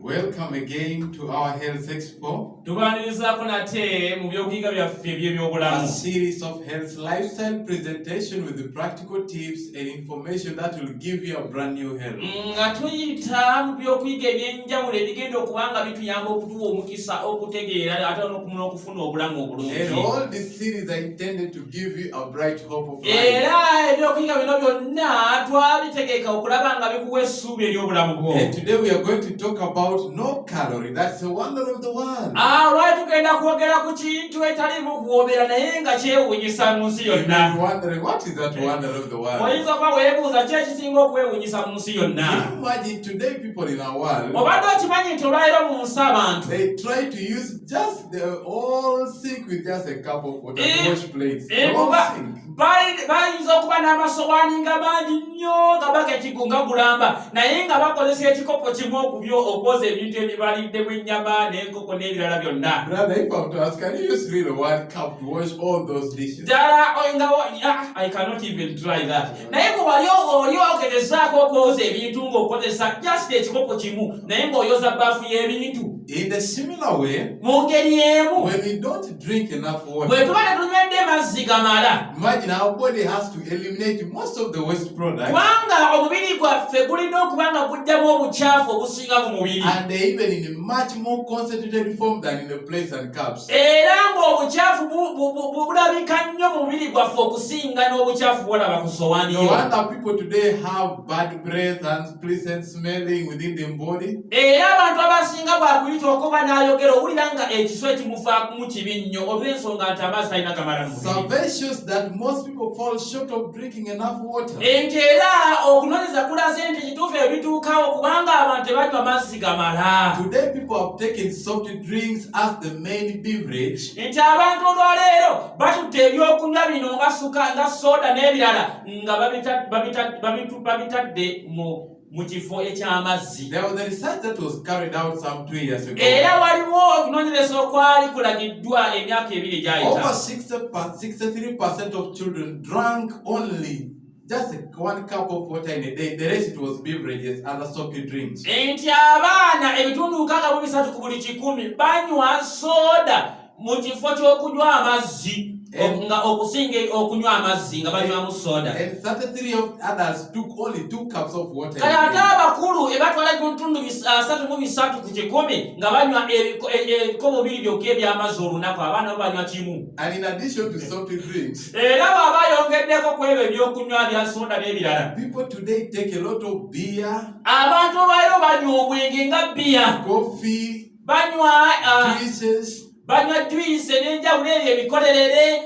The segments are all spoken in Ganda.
Welcome again to our Health Expo. A series of health lifestyle presentation with the practical tips and information that will give you a brand new health. And all these series are intended to give you a bright hope of life. And today we are going to talk about no calorie. That's the wonder of the world. You're wondering, what is that wonder of the world? Can you imagine today people in our world, they try to use just the old sink with just a cup of water to wash plates. The old sink. Brother, if I have to ask, can you use really one cup to wash all those dishes? I cannot even try that. In the similar way, when we don't drink enough water, imagine our body has to eliminate most of the waste products. And they even in a much more concentrated form than in the plates and cups. No wonder people today have bad breath and pleasant smelling within the body. Salvations that most people fall short of drinking enough water. Today people have taken soft drinks as the main beverage. There was a research that was carried out some 2 years ago. Over 63% of children drank only just 1 cup of water in a day. The rest it was beverages, other soft drinks. And 33 of others took only 2 cups of water. And in addition to soft drinks, people today take a lot of beer, coffee, juices,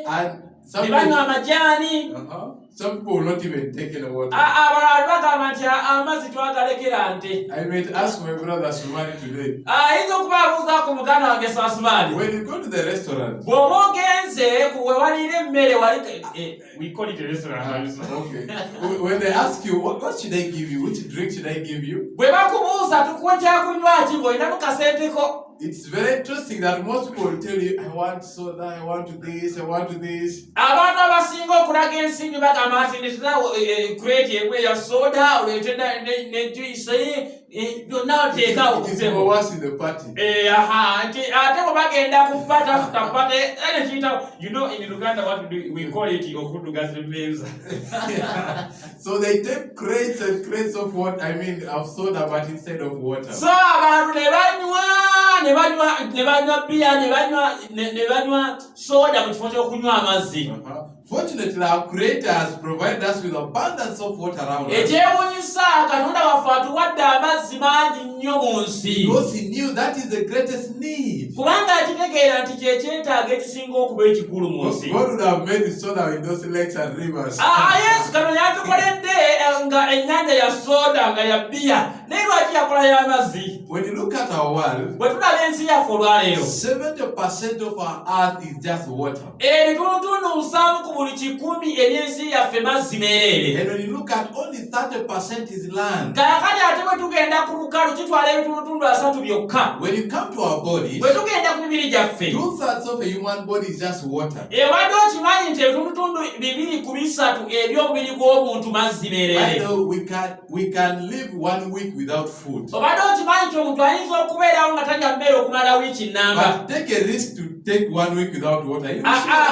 and some people will not even take in the water. I might ask my brother Sumani today. When you go to the restaurant, we call it a restaurant. Okay. When they ask you, what should I give you? Which drink should I give you? It's very interesting that most people will tell you, I want soda, I want this, I want this. It is worse in the party. You know, in Uganda, what we call it, So they take crates and crates of what of soda, but instead of water. So Fortunately, our Creator has provided us with abundance of water around us. Because He knew that is the greatest need. God would have made the soda in those lakes and rivers. When you look at our world, 70% of our earth is just water. buli 100 eby'ensi yaffe mazzi meerere. And when you look at only 30% is land. Kaakati ate bwe tugenda ku lukalu kitwala ebitundutundu 3 byokka. When you come to our bodies, Bwe tugenda ku mibiri gyaffe, 2/3 of a human body is just water. Ebadde okimanyi nti ebitundutundu 2 ku 3 eby'omubiri gw'omuntu mazzi meerere. I know we can live 1 week without food. Obadde okimanyi nti omuntu ayinza okubeerawo nga talya mmere okumala wiiki nnamba. But take a risk to take 1 week without water.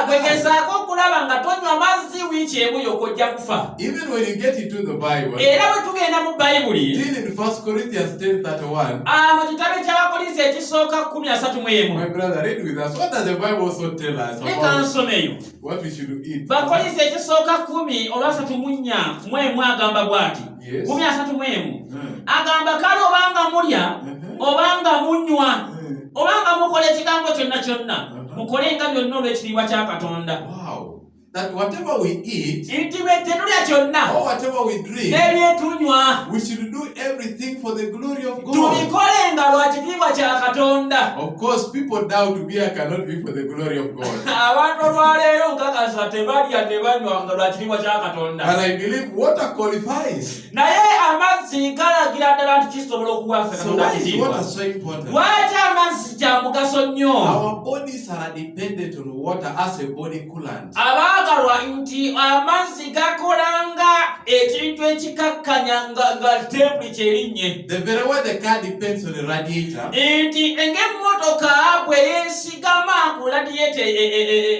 Kwegezaako okulaba nga tonywa mazzi wiiki emu y'okojja kufa. Even when you get into the Bible, Era bwe tugenda mu Bayibuli, still in 1 Corinthians 10:31, mu kitabo ky'Abakolinsi ekisooka 13:1. my brother, read with us. What does the Bible also tell us Leka about nsomeyo. what we should eat? Bakolinsi ekisooka 10:34 agamba bw'ati. Yes. 13:1 agamba kale obanga mulya obanga munywa obanga mukola ekigambo kyonna mukolenga byonna olw'ekitiibwa kya Katonda. Wow. That whatever we eat Nti bwe tetulya kyonna or whatever we drink, n'ebyetunywa we should do everything for the glory of God. tubikolenga lwa kitiibwa kya Katonda. Of course, people doubt beer cannot be for the glory of God. Abantu olwaleero nkakasa tebalya tebanywa nga lwa kitiibwa kya Katonda. But I believe water qualifies. Naye amazzi galagira ddala nti kisobola okuwaasa So Katonda why is kitiibwa. water so important? Lwaki amazzi kya mugaso nnyo? Our bodies are dependent on water as a body coolant. Abaagalwa nti amazzi gakolanga ekintu ekikakkanya nga temperature erinnye. The very way the car depends on the radiator, Nti ng'emmotoka bwe yeesigama ku radiator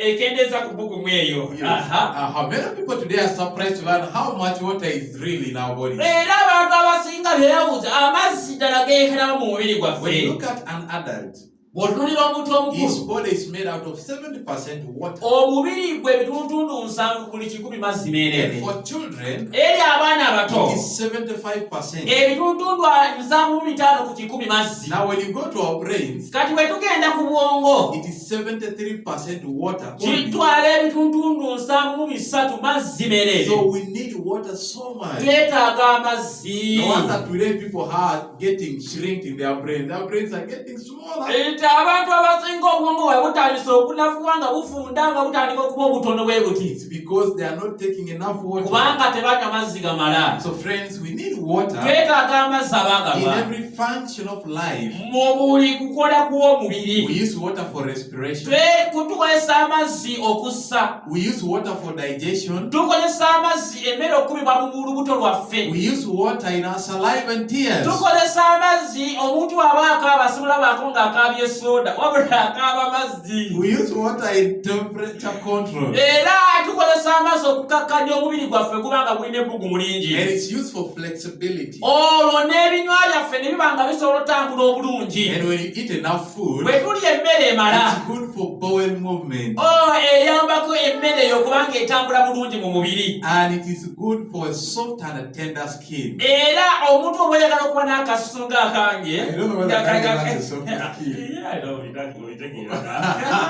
ekendeeza ku bbugumu eyo. how many people today are surprised to learn how much water is really in our bodies? Era abantu abasinga beewuuza amazzi ddala geekeramu mu mubiri When you gwaffe. look at an adult, Bw'otunuulira omuntu his omukulu, body is made out of 70% water. omubiri gwe ebitundutundu 7 buli 100 mazzi meerere. And for children, Eri abaana abato, it is 75%. ebitundutundu 7.5 ku 100 mazzi. Now when you go to our brains, Kati bwe tugenda ku bwongo, it is 73% water only. kitwala ebitundutundu 7.3 mazzi meerere. So we need water so much. Twetaaga amazzi. No wonder today people are getting shrinked in their brains. Their brains are getting smaller. Nti abantu abasinga obwongo bwe butandise okunafuwa nga bufunda nga butandika okuba obutono bwe buti. It's because they are not taking enough water. Kubanga tebanywa mazzi gamala. So friends, we need water Twetaaga amazzi in abaagalwa every function of life. mu buli kukola kw'omubiri. We use water for respiration. Tukozesa amazzi okussa. We use water for digestion. Tukozesa amazzi emmere okubibwa mu lubuto lwaffe. We use water in our saliva and tears. Tukozesa amazzi omuntu aba akaaba asobola baako ng'akaabye soda wabula akaaba mazzi. We use water in temperature control. Era tukozesa amazzi okukakkanya omubiri gwaffe kubanga gulina ebbugumu lingi. And it's used for flexibility. Olwo n'ebinywa byaffe ne biba nga bisobola otambula obulungi. And when you eat enough food, Bwe tulya emmere emala, it's good for bowel movement. Eyambako emmere eyo kubanga etambula bulungi mu mubiri. And it is good for a soft and tender skin. Era omuntu obweyagala okuba n'akasusu ng'akange. I don't know whether kange has a soft skin. Yeah, I know, that's what we're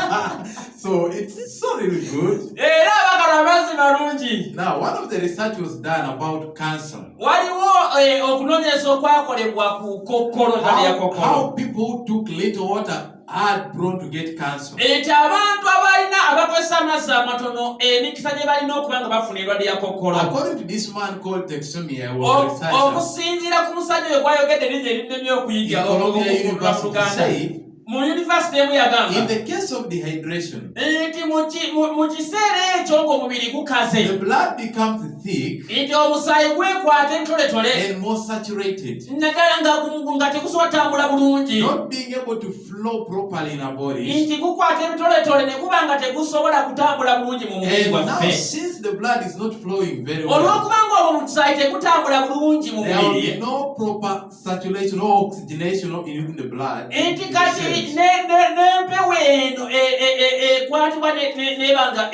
So it's so really good. Era abaagala amazzi malungi. Now, one of the research was done about cancer. Waliwo okunoonyereza okwakolebwa ku kokkolo ya How kokkolo. people who took little water are prone to get cancer. Eti abantu abalina abakozesa amazzi amatono emikisa gye balina okuba nga bafuna endwadde ya kokkolo. According to this man called Detoxification, was researcher, Okusinziira ku musajja oyo gwayogedde erinnya erinnemi okuyiga in Columbia okuvudde mu University Luganda. said, Mu yunivasite emu yagamba in the case of dehydration, nti mu kiseera ekyo ng'omubiri gukaze, the blood becomes thick nti omusaayi gwekwata entoletole and more saturated, naddala nga tegusobola tambula bulungi, not being able to flow properly in our bodies. nti gukwata ebitoletole ne guba nga tegusobola kutambula bulungi mu mubiri And now, gwaffe. since the blood is not flowing very well, Olw'okubanga obwo omusaayi tegutambula bulungi mu there will be mubiri, no proper saturation or oxygenation in the blood. nti kati n'empewo eno ekwatibwa n'eba nga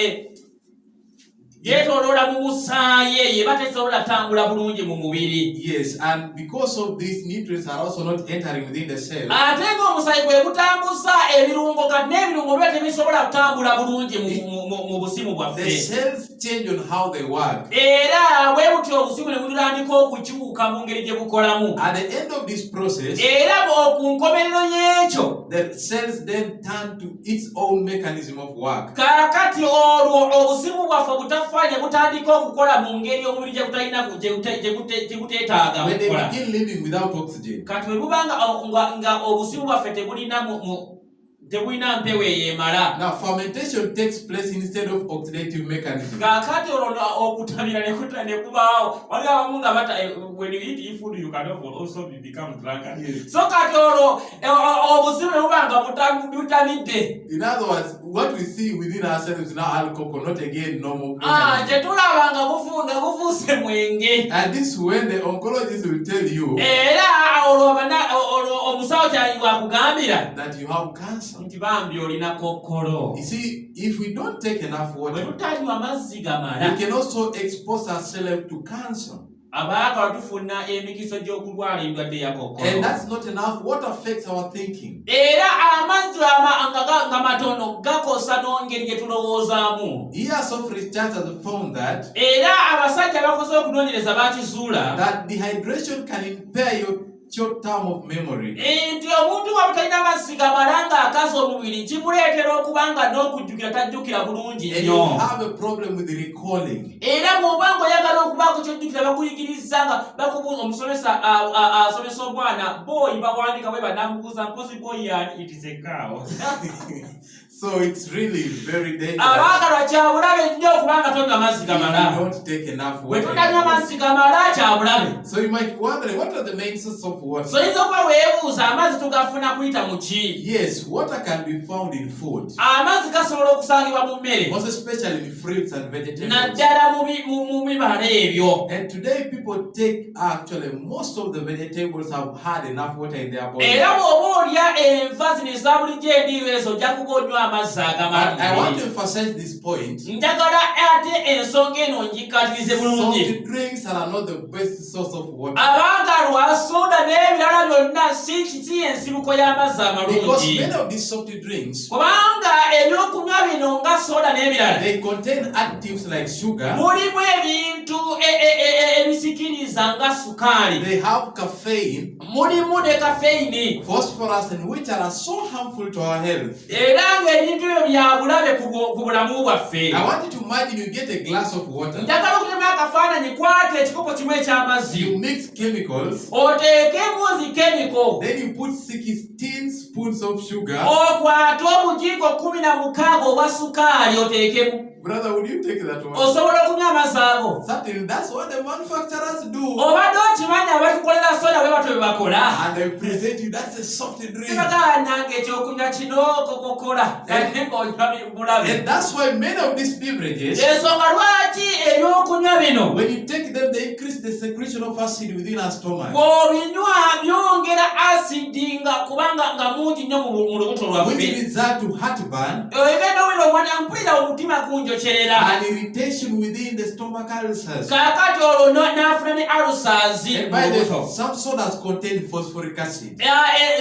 yeetooloola mu musaayi eyo eba tesobola tambula bulungi mu mubiri. Yes, and because of these nutrients are also not entering within the cell, Ate ng'omusaayi gwe gutambuza ebirungo kati n'ebirungo biba tebisobola kutambula bulungi mu busimu the bwaffe. cells change on how they work. Era bwe butyo obusimu ne butandika okukyuka bufuuka mu ngeri gye bukolamu. At the end of this process, Era ku nkomerero y'ekyo, the cells then turn to its own mechanism of work. Kaakati olwo obuzibu bwaffe butaffa ne butandika okukola mu ngeri omubiri gye gutalina gye guteetaaga When they okukola. begin living without oxygen, Kati bwe buba nga obuzibu bwaffe tebulina mpewo eyeemala. now fermentation takes place instead of oxidative mechanism. Kaakati olwo okutamira ne kubaawo. Waliwo abamu nga when you eat food you can also become drunkard. Yes. So kati olwo obuzibu ne buba nga butamidde. In other words, what we see within ourselves now alcohol, not again normal. Gye tulaba nga bufuuse mwenge. And this is when the oncologist will tell you Era olwo omusawo ky'akugambira that you have cancer. nti bambi olina kokkolo. You see, if we don't take enough Bwe water, tutanywa amazzi we gamala, can also expose ourselves to cancer. abaagala tufuna emikiso gy'okulwala endwadde ya And kokkolo. that's not enough. What affects our thinking? Era amazzi nga matono gakosa n'engeri gye tulowoozaamu. Years of research has found that Era abasajja abakoze okunoonyereza bakizuula dehydration can impair your short term of memory. nti omuntu wa butalina mazzi gamala ng'akaza omubiri kimuleetera okuba nga n'okujjukira tajjukira bulungi And you nnyo. have a problem with recalling. Era bw'oba ng'oyagala okubaako kyojjukira bakuyigiriza nga bakubuuza omusomesa asomesa omwana booyi bawandiika bwe banamubuuza mpozi booyi yani it is a cow. So it's really very dangerous Abaagalwa kyabulabe nnyo okubanga tonywa mazzi if gamala. you don't take enough Bwe water. totanywa mazzi gamala kyabulabe. So you might be wondering, what are the main sources of water? Soyinza okuba weebuuza amazzi tugafuna kuyita mu ki? Yes, water can be found in food, Amazzi gasobola okusangibwa mu mmere, most especially in fruits and vegetables. naddala mu bibala ebyo. And today people take actually most of the vegetables have had enough water in their body. Era bw'oba olya enva zino eza bulijjo endiirwa ezo ojja kuba onywa amazzi agamala. I want to emphasize this point. Njagala ate ensonga eno ngikkaatirize bulungi. Salty drinks are not the best source of water. Abangalwa soda n'ebirala byonna si yensibuko y'amazzi Because amalungi. many of these salty drinks, Kubanga ebyokunywa bino nga soda n'ebirala they contain additives like sugar, mulimu ebintu ebisikiriza nga sukaali, they have caffeine, mulimu ne kafeyini, phosphorus, and which are so harmful to our health. era ng'ebintu ebyo bya bulabe ku bulamu bwaffe. I want you to imagine you get a glass of water, Njagala okutema akafaananyi kwata ekikopo kimu eky'amazzi, you mix chemicals, oteekemu zi chemical, then you put 16 spoons of sugar. okwate obujiiko 16 obwa sukaali oteekemu. Brother, would you take that one? Osobola okunywa amazzi ago? Certainly, that's what the manufacturers do. Obadde okimanyi abatukolera soda bwe batyo bwe bakola? And they present you, that's a soft drink. Kibagala nange ekyokunywa kino kokokola kati ng'onywa bulabe. And that's why many of these beverages, Ensonga lwaki ebyokunywa bino when you take them, they increase the secretion of acid within our stomach, bw'obinywa byongera asidi nga kubanga nga mungi nnyo mu lubuto which lwaffe. result to heartburn Egenda owulira omwana mpulira omutima gunjokyerera. and irritation within the stomach ulcers. Kaakati olwo n'afuna ne ulcers And mu by the lubuto. some sodas contain phosphoric acid.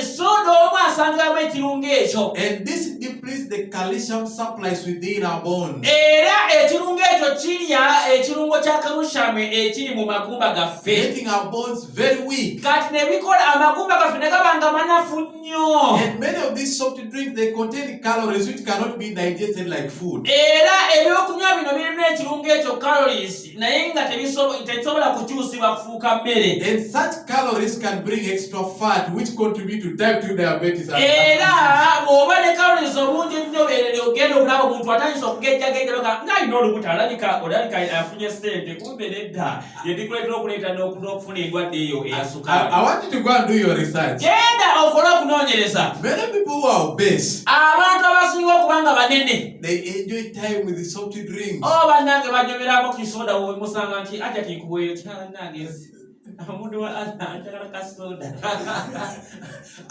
Soda omu asangiramu ekirungo ekyo. And this depletes the calcium supplies within our bones. Era ekirungo ekyo kirya ekirungo kya calcium ekiri mu magumba gaffe. Making our bones very weak. Kati ne bikola amagumba gaffe ne gaba nga manafu nnyo. And many of these soft drinks, they contain calories which cannot be digested like food. Era ebyokunywa bino birimu ekirungo ekyo calories naye nga tebisobola kukyusibwa kufuuka mmere. And such calories can bring extra fat which contribute to type 2 diabetes. Era bw'oba ne calories obungi ennyo beerere ogenda okulaba omuntu atandise okugejjagejja ng'alina olubuto olabika afunye ssente kumbe nedda yedikuleetera okuleeta n'okufuna endwadde eyo eya sukaali. I want you to go and do your research. Genda okole okunoonyereza. Many people who are obese, Abantu abasinga okuba nga banene they enjoy time with the salty drinks. bannange banyoberako kisoda wowe musanga nti ajja kinkuweeyo kyala nange omuntu anjagala kasoda.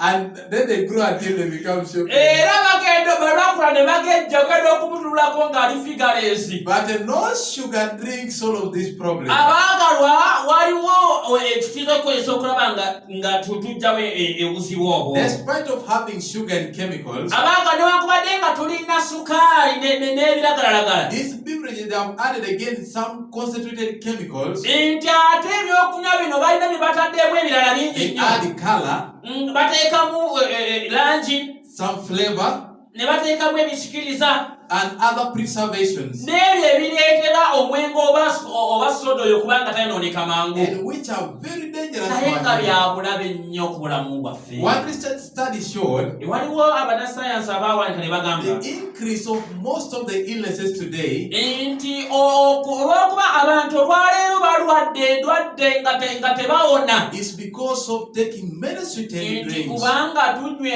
And then they grow until they become shaped. Era bagenda balwakula ne bagejja ogenda okumutululako ng'ali figalesi. But no sugar drinks solve of this problem. Abaagalwa waliwo ekiteekezo okulaba nga tujjawo obuzibu obwo. Despite of having sugar and chemicals, Abaagalwa newankubadde nga tulina sukaali n'ebiragalalagala, these beverages they have added again some concentrated chemicals nti ate ebyokunywa bino balina bye bataddemu ebirala bingi They nnyo. add color, Bateekamu langi, some flavor, ne bateekamu ebisikiriza, and other preservations, n'ebyo ebireetera omwenge oba soda oyo kubanga tayonooneka mangu, and which are very dangerous naye for nga us. bya bulabe nnyo ku bulamu bwaffe. One recent study showed Waliwo abannasayansi abaawandika ne bagamba the increase of most of the illnesses today nti olw'okuba abantu olwaleero balwadde endwadde nga tebawona, is because of taking many sweetened nti drinks. kubanga tunywa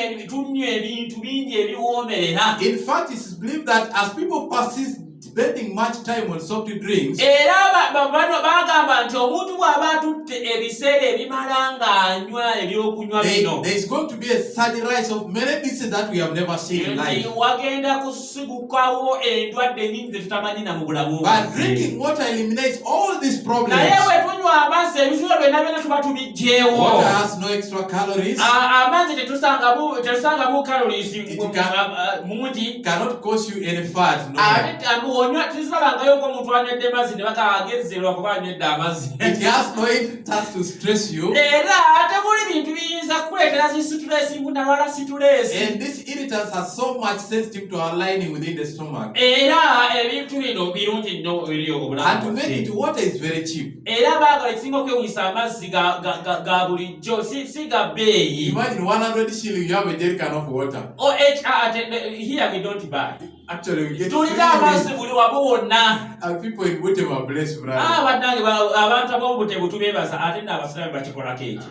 ebintu bingi ebiwoomerera. In fact, it is believed that as people persist spending much time on soft drinks, Era bano bagamba nti omuntu bw'aba atutte ebiseera ebimala ng'anywa ebyokunywa bino, there is going to be a sudden rise of many diseases that we have never seen in nti life. wagenda kusigukawo endwadde nnyingi zetutamanyi na mu bulamu But bwaffe. drinking water eliminates all these problems. Naye bwe tunywa amazzi ebisulo byonna byonna tuba tubiggyeewo. Water has no extra calories, Amazzi tetusangamu calories mungi. cannot cause you any fat. No. Ate onywa tuzirabangayo ko omuntu anywedde amazzi ne bagezerwa kuba anywedde amazzi. It has no task to stress you. Era ate buli bintu biyinza kukuleetera situlesi bunalwala situlesi. And these irritants are so much sensitive to our lining within the stomach. Era ebintu bino birungi nnyo eri obulamu And to make bwaffe. it, water is very cheap. Era baagala ekisinga okwewunyisa amazzi ga bulijjo si ga bbeeyi. Imagine 100 shillings, you have a jerrycan of water. Here we don't buy. Actually, we get Tulina amazzi free. buli wamu wonna. And people in Butem are blessed, brother. Bannange abantu ab'omubutebu tubeebaza ate n'abasiraamu bakikolako ekyo.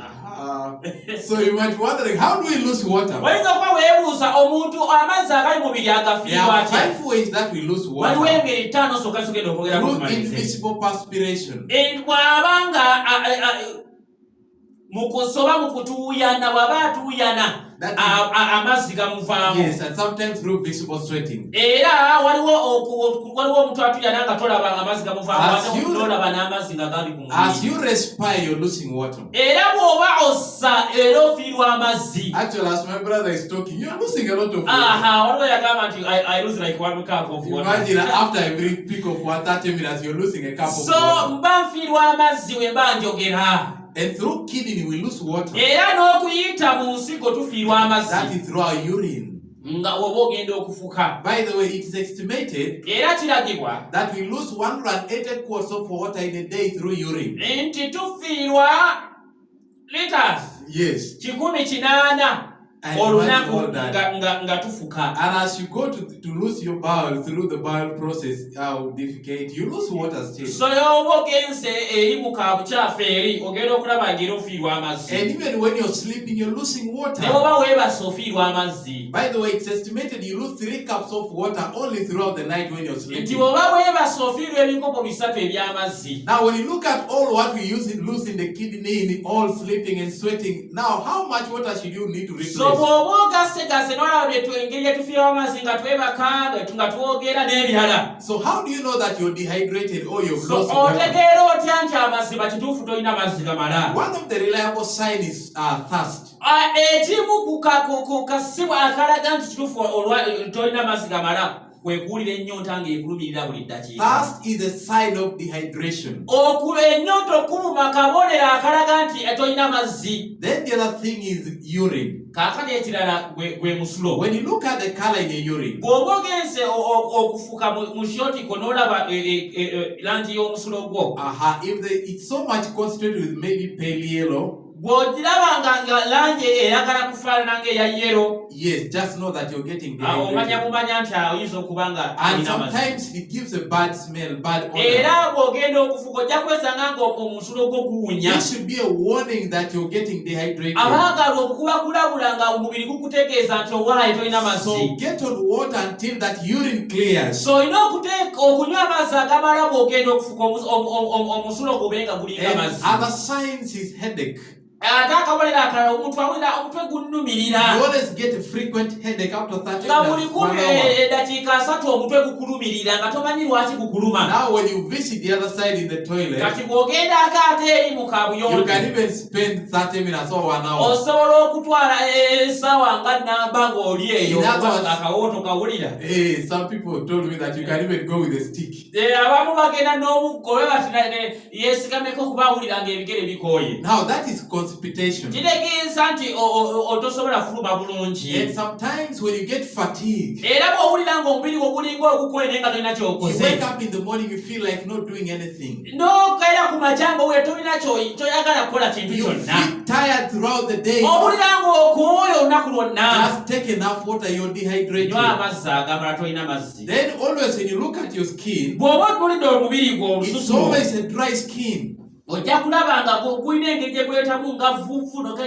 So you might be wondering, how do we lose water? Wayinza okuba weebuuza omuntu amazzi agali mu mubiri There agafiirwa are atya. 5 ways that we lose Waliwo water. engeri 5 zokka zigenda okwogera ku Through kumaliza. invisible perspiration. Bw'abanga mu kusoba mu kutuuyana, bw'aba atuuyana amazzi gamuvaamu. Yes, and sometimes through visible sweating. Era waliwo omuntu atuyana nga tolaba amazzi gamuvaamu, As ate you- n'olaba n'amazzi nga gali ku As mubiri. you respire, you're losing water. Era bw'oba ossa era ofiirwa amazzi. Actually, as my brother is talking, you're losing a lot of water. Waliwo yagamba nti I lose like 1 cup of water. Imagine after every peak of 130 minutes, you're losing a cup of So water. mba nfiirwa amazzi we mba njogera. And through kidney, we lose water. Era n'okuyita mu nsigo tufiirwa That amazzi is through our urine. nga oba ogenda okufuka. By the way, it is estimated Era kiragibwa that we lose 180 quarts of water in a day through urine. nti tufiirwa liters Yes. 180 And olunaku imagine all that. nga tufuka. And as you go to lose your bowel through the bowel process, defecate, you lose water still. So y'oba ogenze eri mu kaabukyafu eri ogenda okulaba ng'era ofiirwa amazzi. And even when you're sleeping, you're losing water. Ne bw'oba weebase ofiirwa amazzi. By the way, it's estimated you lose 3 cups of water only throughout the night when you're Nti sleeping. bw'oba weebase ofiirwa ebikopo 3 eby'amazzi. Now, when you look at all what we lose in the kidney, in all sleeping and sweating, now how much water should you need to replace? So bw'oba ogassegase n'olaba engeri gye tufiirwa amazzi nga twebaka nga twogera n'ebirala. So how do you know that you're dehydrated or you've So lost water? otegeera otya nti amazzi bakituufu tolina mazzi gamala? One of the reliable signs is thirst. Ekimu ku kasimu akalaga nti kituufu tolina mazzi gamala kwe kuwulira ennyonta ng'ekulumirira buli ddakiika. Thirst is a sign of dehydration. Ennyonta okuluma kabonero akalaga nti tolina mazzi. Then the other thing is urine. Kaakati ekirala gwe musulo. When you look at the color in your urine, Bw'oba ogenze okufuka mu kyotiko n'olaba langi y'omusulo gwo, if it's so much concentrated with maybe pale yellow, bw'ogiraba nga langi eyagala kufaanana ng'eya yero, yes, just know that you're getting omanya dehydrated. mumanya nti oyinza okuba nga And olina amazzi. sometimes it gives a bad smell, bad odor. Era bw'ogenda okufuka ojja kwesanga nga omusulo gwo guwunya. This should be a warning that you're getting dehydrated. Abaagala okuba kulabula nga omubiri gukutegeeza nti owaayo tolina mazzi. So get on water until that urine clears. So olina okunywa amazzi agamala bw'ogenda okufuka omusulo gube nga gulinga And mazzi. other signs is headache. Ate akabonero akalala omuntu awulira omutwe gunnumirira. You always get a frequent headache after 30 Nga buli minutes, 1 kumi hour. eddakiika 3 omutwe gukulumirira nga tomanyi lwaki gukuluma. Now when you visit the other side in the toilet, Kati bw'ogendako ate eri mu you kaabuyonjo can even spend 30 minutes or 1 hour. osobola okutwala sawanga namba ng'oli eyo akawooto kawulira. Some people told me that you can even go with a stick. Abamu bagenda n'omuggo bati yeesigameko kuba awulira ng'ebigere bikooye. Now that is constipation. Kitegeeza nti otosobola fuluma bulungi. And sometimes when you get fatigued, era bw'owulira ng'omubiri gwo gulinga ogukoye naye nga tolina ky'okoze. you wake up in the morning, you feel like not doing anything. N'okeera ku makya ng'owulira tolina kyoyagala kukola kintu You kyonna. feel tired throughout the day. Owulira ng'okooye olunaku lwonna. Just take enough water, you're dehydrated. Nywa amazzi agamala tolina mazzi. Then always when you look at your skin, bw'oba otuulidde omubiri gwo it's olususu, always a dry skin. ojja kulaba nga gulina engeri gye gwetamu nga vvuufu noga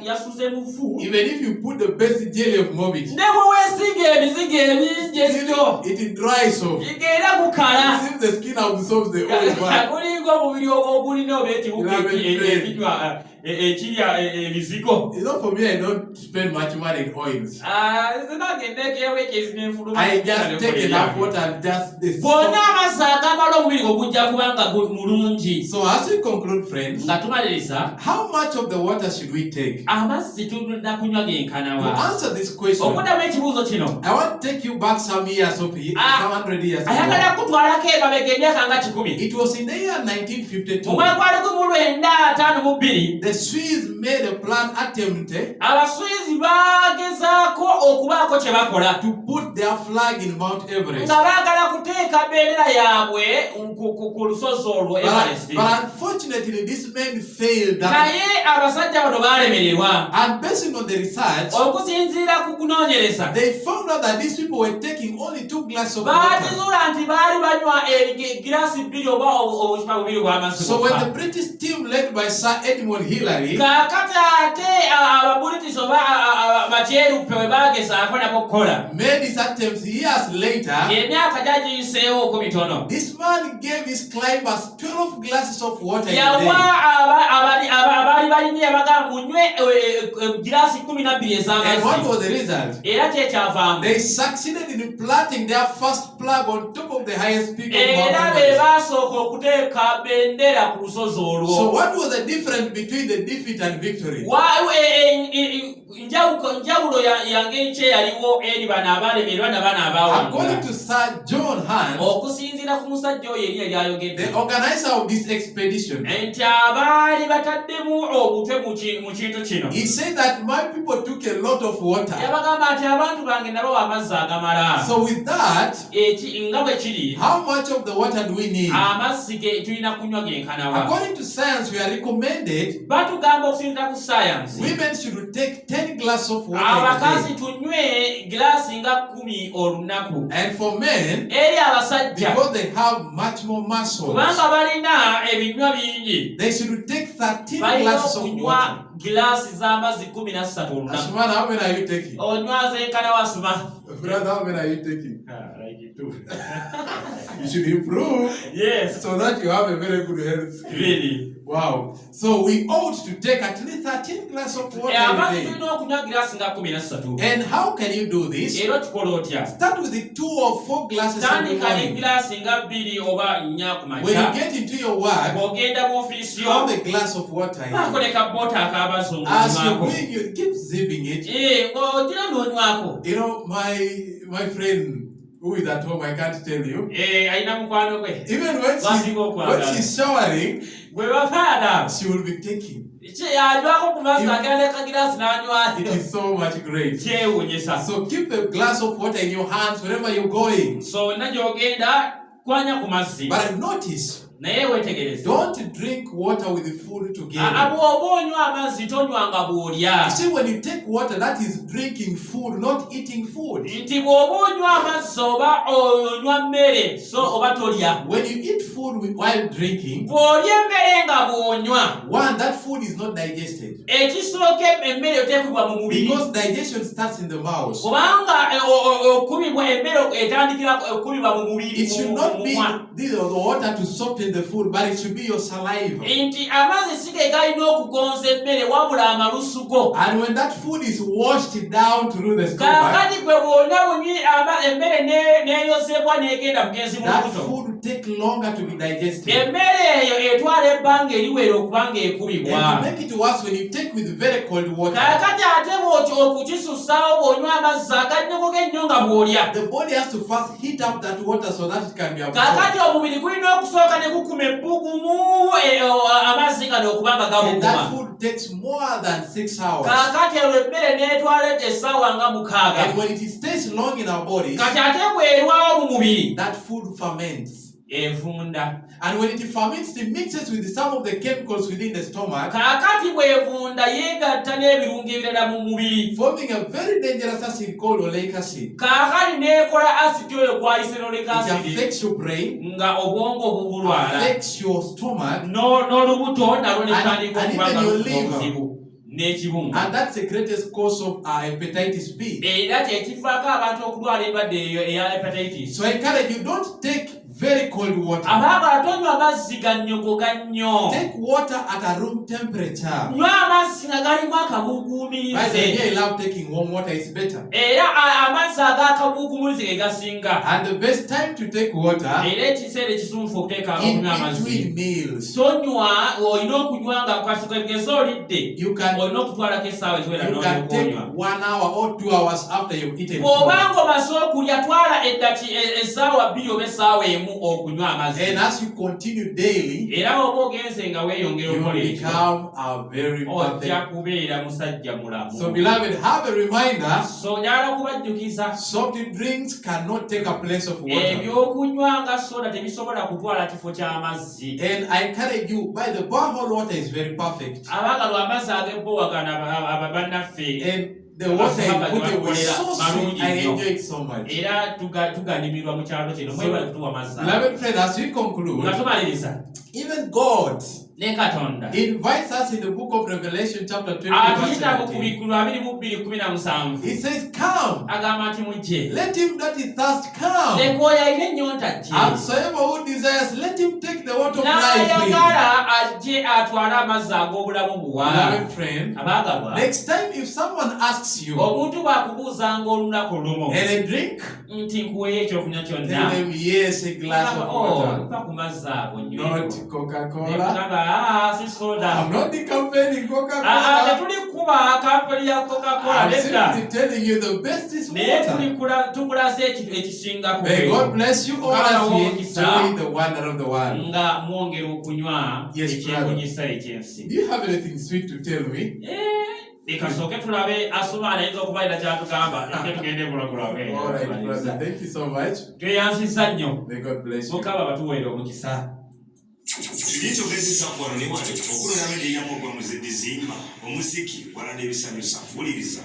yasuze mu vvu. Even if you put the best jelly of Mobit, ne bwe weesiga ebizigo ebingi ekyo it dries off. era gukala. It seems the skin absorbs the oil back. Gulinga omubiri ogulina oba ekibuga ekinywa ekirya ebizigo. For me, I don't spend much money in oils. zinenfuluma. I just take enough water and just this. bwonna amazzi agamala omubiri gwo gujja kuba nga mulungi. So as we conclude, friends, nga tumaliriza, how much of the water should we take? amazzi tulina kunywa To genkanawa. answer this question, okuddamu ekibuuzo kino, I want to take you back some years of some 100 years ago. ayagala kutwalako emabega emyaka nga 10. It was in the year 1952. mu mwaka 1952 The Swiss made a plan attempt abaswizi bagezaako okubaako kye bakola to put their flag in Mount Everest. nga baagala kuteeka bendera yaabwe ku lusozi olwo Everest. But unfortunately, these men failed. naye abasajja bano baalemererwa. And based on the research, okusinziira ku kunoonyereza, they found out that these people were taking only 2 glasses of water. baatizuula nti baali banywa giraasi 2 oba obucupa 2 bw'amazzi. So when the British team led by Sir Edmund Hillary, kaakati ate ababritish oba bakyeruppe we baagezaako nabo kukola made his attempts years later, emyaka gyagiyiseewo ku mitono, this man gave his climbers 12 glasses of water in a yawa day. abaali balina yabagamba munywe giraasi 12 And what ez'amazzi. was the result? era kyekyavaamu, They succeeded in planting their first flag on top of the highest peak of Mount era be Everest. baasooka okuteeka bendera ku lusozi So olwo. what was the difference between the defeat and victory? Njawulo yange ki eyaliwo eri bano abaalemererwa na bano According abaawangula? to Sir John Hunt, okusinziira ku musajja oyo eri eryayogedde the organizer of this expedition, nti abaali bataddemu omutwe mu kintu kino, he said that my people took a lot of water. yabagamba nti abantu bange nabo amazzi agamala. So with that, nga bwe kiri, how much of the water do we need? amazzi tulina kunywa genkanawa. According to science, we are recommended batugamba okusinziira ku sayansi, women should take 10 glasses of water abakazi a day. tunywe giraasi nga 10 olunaku. And for men, eri abasajja, because they have much more muscles, kubanga balina ebinywa bingi, they should take 13 balina glasses of water. okunywa giraasi z'amazzi 13 olunaku. Ashman, how many are you taking? onywa zenkanawa asuma. Brother, how many are you taking? You should improve Yes, so that you have a very good health. really. Wow. So we ought to take at least 13 glasses of water Abantu a day. tulina okunywa giraasi nga 13. And how can you do this? Era kikola otya? Start with the 2 or 4 glasses in the Tandika ne morning. giraasi nga 2 oba 4 ku When you makya. get into your work, Bw'ogenda mu ofiisi yo, have a glass of water in baako it. ne kaboota ak'abazungu As you're onywako. doing, you keep zipping it. Ng'ogira n'onywako. You know, my friend who is at home, I can't tell you. Alina mukwano gwe. Even when she's showering, Bwe bafaana, she will be taking. anywako ku mazzi agenda ne kagiraasi It n'anywayo. is so much great. Kyewuunyisa. So keep the glass of water in your hands wherever you're going. So wonna gy'ogenda kwanya ku mazzi. But notice, Naye weetegereze. don't drink water with the food together. Bw'oba onywa amazzi tonywanga bw'olya. You see, when you take water, that is drinking food, not eating food. Nti bw'oba onywa amazzi oba onywa mmere so oba tolya. When you eat food while drinking, Bw'olya emmere nga bw'onywa, one, that food is not digested. ekisooka emmere oteekubwa mu mubiri. Because digestion starts in the mouth. Kubanga okubibwa emmere etandikira okubibwa mu mubiri. It should not be the water to soften the food, but it should be your saliva. Nti amazzi si ge galina okugonza emmere wabula amalusu go. And when that food is washed down through the stomach, Kaakati gwe bwonna bunywi emmere n'eyozebwa n'egenda bugenzi mu that lubuto. food food take longer to be digested. emmere eyo etwala ebbanga eriwera okubanga ekubibwa. And to make it worse, when you take with very cold water, Kaakati ate okukisussaawo bw'onywa amazzi agannyogoga ennyo nga bw'olya. the body has to first heat up that water so that it can be absorbed. Kaakati omubiri gulina okusooka ne gukuma ebbugumu amazzi gano okubanga And that gabuguma. food takes more than 6 hours. Kaakati eyo emmere n'etwala essaawa nga 6. And when it stays long in our bodies, Kati ate bw'erwawo mu mubiri that food ferments. evunda. And when it ferments, it mixes with some of the chemicals within the stomach, Kaakati bw'evunda yeegatta n'ebirungo ebirala mu mubiri. forming a very dangerous acid called oleic acid. Kaakati n'ekola asidi oyo gwayise n'oleic It acid affects your brain, nga obwongo bubulwala. affects your stomach, N'olubuto nalwo ne tandika and okubanga even your lufuna liver. obuzibu n'ekibungu. and that's the greatest cause of hepatitis B. Era kyekifaako abantu okulwala endwadde eyo eya hepatitis. So I encourage you, don't take very cold water. Abaagala tonywa amazzi gannyogoga nnyo. Take water at a room temperature. Nywa amazzi nga galimu By the way, akabuguumirize. I love taking warm water, it's better. Era amazzi ag'akabuguumirize ge gasinga. And the best time to take water Era ekiseera ekisumfu okuteeka in okunywa amazzi. between meals. Tonywa, olina okunywa nga kasukageza olidde. You can Olina okutwalako essaawa ekiwera take n'okonywa. 1 hour or 2 hours after you've eaten food. Bw'obanga omaze okulya twala essaawa 2 oba essaawa emu okunywa amazzi. And as you continue daily, Era oba ogenze nga weeyongera you okola ekyo, become a very ojja perfect. kubeera musajja mulamu. So beloved, have a reminder, So njala kubajjukiza soft drinks cannot take a place of water. ebyokunywa nga soda tebisobola kutwala kifo ky'amazzi. And I encourage you, by the borehole water is very perfect. Abaagalwa amazzi ag'ebbowagana bannaffe And the water in Bute was so sweet. I enjoy it so much. era tuganimirwa mu kyalo kino mwebale kutuwa amazzi. Beloved friend, as we conclude, Nga tumaliriza, even God ne Katonda invites us in the book of Revelation chapter 20 atuyita mu verse 17. kubikulu 22:17 He says, come, agamba nti mujje, let him that is thirst come. leka oyo alina ennyonta ajje, And whosoever who desires, let him take the water of life free. n'ayagala ajje atwale amazzi ag'obulamu buwa. Beloved friend, Abaagalwa, next time if someone asks you, omuntu bw'akubuuzanga olunaku lumu and a drink, nti nkuweeyo ekyokunywa tell kyonna, them yes, a glass of water. mpa ku mazzi ago nnyo. Not Coca-Cola. Nekugamba, si soda. I'm not campaigning Coca-Cola. Tetuli kuba kampani ya Coca-Cola, I'm nedda. simply telling you the best is Naye water. tukulaze ekisinga May God bless you all as we enjoy the wonder of the world. nga mwongera okunywa Yes, ekyewunyisa ekyensi. Do you have anything sweet to tell me? Leka tusooke tulabe Asuma ayinza okuba ayina kyatugamba, leke tugende bulagulabe. All right, brother. Thank you so much. Tweyansiza nnyo. May God bless you. Mukama batuweere omukisa. Tulicho bezi sakwano ne wale okulora bende yamu gwa muzedizimba omuziki wala nebisanyusa fuliriza